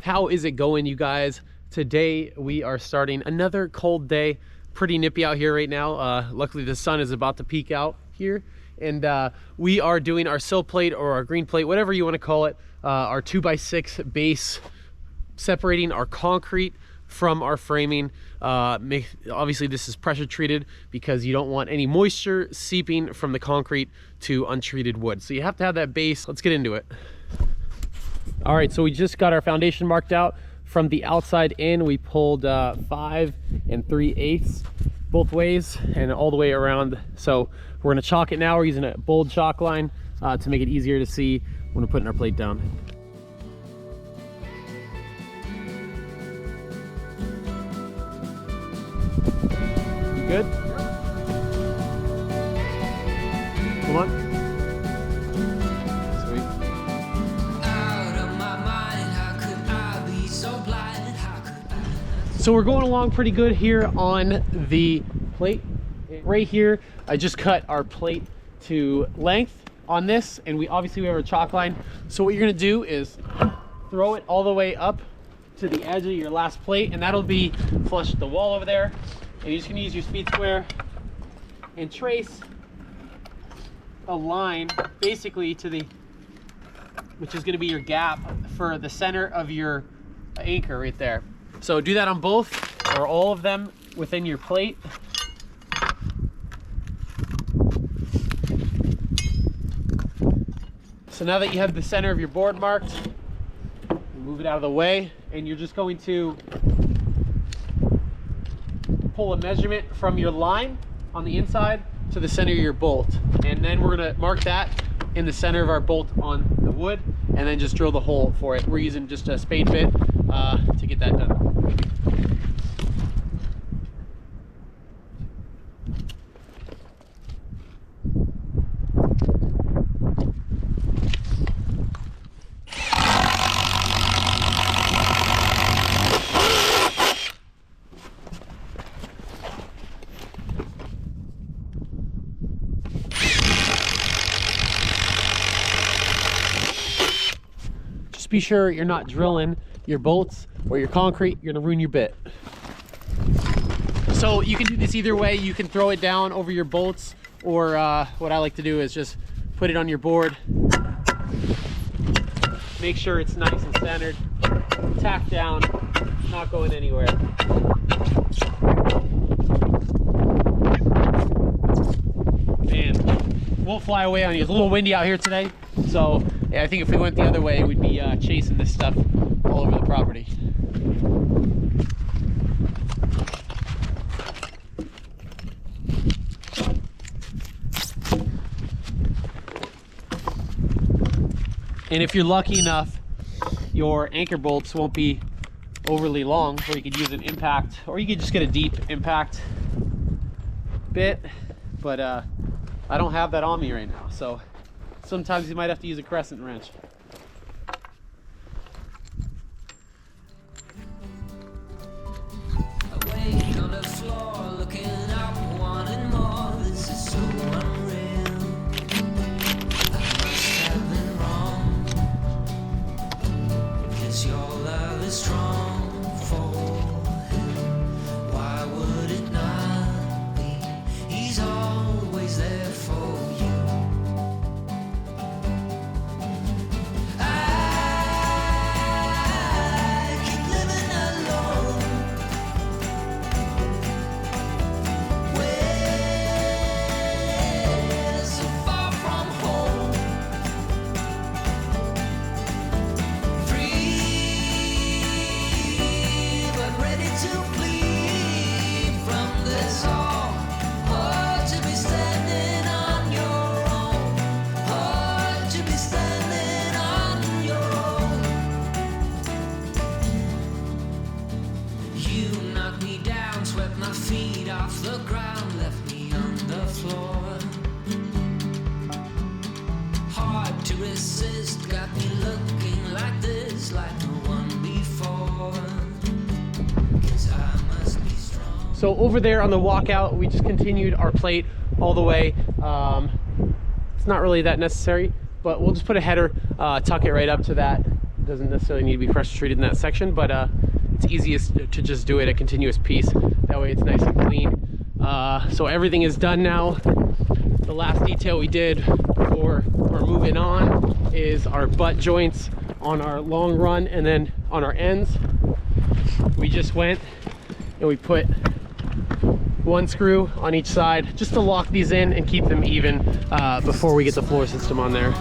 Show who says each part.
Speaker 1: How is it going, you guys? Today we are starting another cold day. Pretty nippy out here right now. Luckily the sun is about to peek out here, and we are doing our sill plate or our green plate, whatever you want to call it, our 2x6 base, separating our concrete from our framing. Obviously this is pressure treated because you don't want any moisture seeping from the concrete to untreated wood, so you have to have that base. Let's get into it. All right, so we just got our foundation marked out. From the outside in, we pulled 5 3/8 both ways and all the way around. So we're gonna chalk it now. We're using a bold chalk line to make it easier to see when we're putting our plate down. You good? Come on. So we're going along pretty good here on the plate. Right here, I just cut our plate to length on this, and we obviously have a chalk line. So what you're gonna do is throw it all the way up to the edge of your last plate, and that'll be flush with the wall over there. And you're just gonna use your speed square and trace a line basically to the, which is gonna be your gap for the center of your anchor right there. So do that on both or all of them within your plate. So now that you have the center of your board marked, move it out of the way, and you're just going to pull a measurement from your line on the inside to the center of your bolt. And then we're gonna mark that in the center of our bolt on the wood, and then just drill the hole for it. We're using just a spade bit to get that done. Just be sure you're not drilling your bolts or your concrete. You're gonna ruin your bit. So you can do this either way. You can throw it down over your bolts, or what I like to do is just put it on your board. Make sure it's nice and centered. Tack down, not going anywhere. Man, won't fly away on you. It's a little windy out here today, so yeah, I think if we went the other way, we'd be chasing this stuff all over the property. And if you're lucky enough, your anchor bolts won't be overly long, or you could use an impact, or you could just get a deep impact bit, but I don't have that on me right now, so sometimes you might have to use a crescent wrench. So over there on the walkout, we just continued our plate all the way. It's not really that necessary, but we'll just put a header, tuck it right up to that doesn't necessarily need to be pressure treated in that section, but it's easiest to just do it a continuous piece. That way it's nice and clean. So everything is done now. The last detail we did before we're moving on is our butt joints on our long run, and then on our ends we just went and we put one screw on each side just to lock these in and keep them even before we get the floor system on there.